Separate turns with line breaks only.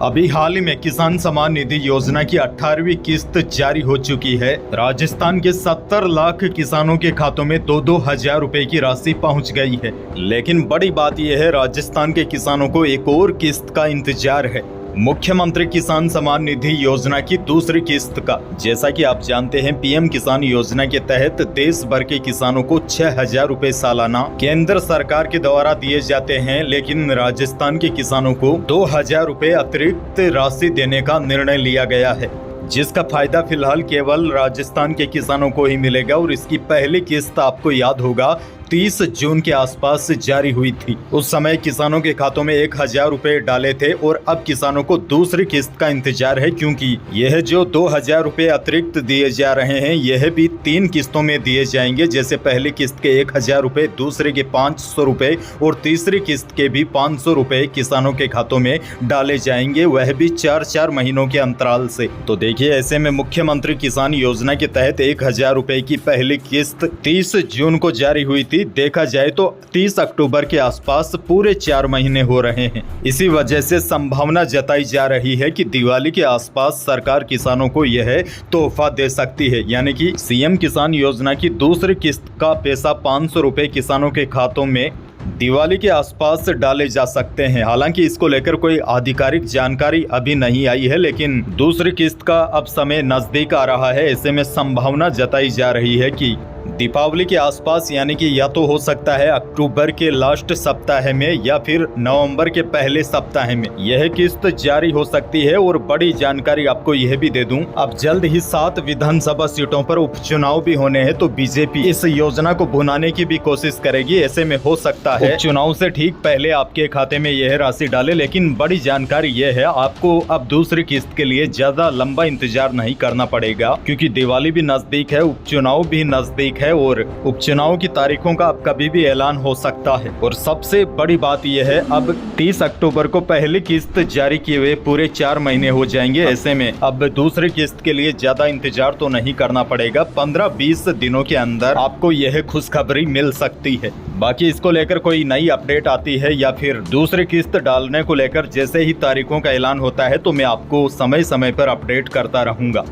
अभी हाल ही में किसान सम्मान निधि योजना की 18वीं किस्त जारी हो चुकी है। राजस्थान के 70 लाख किसानों के खातों में 2-2 हजार रुपए की राशि पहुंच गई है। लेकिन बड़ी बात यह है, राजस्थान के किसानों को एक और किस्त का इंतजार है, मुख्यमंत्री किसान सम्मान निधि योजना की दूसरी किस्त का। जैसा कि आप जानते हैं, पीएम किसान योजना के तहत देश भर के किसानों को 6,000 रुपए सालाना केंद्र सरकार के द्वारा दिए जाते हैं, लेकिन राजस्थान के किसानों को 2,000 रुपए अतिरिक्त राशि देने का निर्णय लिया गया है, जिसका फायदा फिलहाल केवल राजस्थान के किसानों को ही मिलेगा। और इसकी पहली किस्त आपको याद होगा 30 जून के आसपास जारी हुई थी। उस समय किसानों के खातों में 1,000 रुपए डाले थे और अब किसानों को दूसरी किस्त का इंतजार है, क्योंकि यह जो 2,000 रुपए अतिरिक्त दिए जा रहे हैं, यह भी 3 किस्तों में दिए जाएंगे। जैसे पहली किस्त के 1,000 रुपए, दूसरे के 500 रुपए और तीसरी किस्त के भी 500 रुपए किसानों के खातों में डाले जाएंगे, वह भी 4-4 महीनों के अंतराल से। तो देखिए, ऐसे में मुख्यमंत्री किसान योजना के तहत 1,000 रुपए की पहली किस्त 30 जून को जारी हुई थी। देखा जाए तो 30 अक्टूबर के आसपास पूरे 4 महीने हो रहे हैं। इसी वजह से संभावना जताई जा रही है कि दिवाली के आसपास सरकार किसानों को यह तोहफा दे सकती है, यानी कि सीएम किसान योजना की दूसरी किस्त का पैसा 500 रुपए किसानों के खातों में दिवाली के आसपास डाले जा सकते हैं। हालांकि इसको लेकर कोई आधिकारिक जानकारी अभी नहीं आई है, लेकिन दूसरी किस्त का अब समय नजदीक आ रहा है। ऐसे में संभावना जताई जा रही है कि दीपावली के आसपास, यानी कि या तो हो सकता है अक्टूबर के लास्ट सप्ताह में या फिर नवंबर के पहले सप्ताह में यह किस्त जारी हो सकती है। और बड़ी जानकारी आपको यह भी दे दूं, अब जल्द ही 7 विधानसभा सीटों पर उपचुनाव भी होने हैं, तो बीजेपी इस योजना को भुनाने की भी कोशिश करेगी। ऐसे में हो सकता है चुनाव से ठीक पहले आपके खाते में यह राशि डाले। लेकिन बड़ी जानकारी यह है, आपको अब दूसरी किस्त के लिए ज्यादा लंबा इंतजार नहीं करना पड़ेगा, क्योंकि दिवाली भी नजदीक है, उपचुनाव भी नजदीक है और उपचुनाव की तारीखों का अब कभी भी ऐलान हो सकता है। और सबसे बड़ी बात यह है, अब 30 अक्टूबर को पहली किस्त जारी किए हुए पूरे 4 महीने हो जाएंगे। ऐसे में अब दूसरी किस्त के लिए ज्यादा इंतजार तो नहीं करना पड़ेगा। 15-20 दिनों के अंदर आपको यह खुशखबरी मिल सकती है। बाकी इसको लेकर कोई नई अपडेट आती है या फिर दूसरी किस्त डालने को लेकर जैसे ही तारीखों का ऐलान होता है, तो मैं आपको समय समय पर अपडेट करता रहूंगा।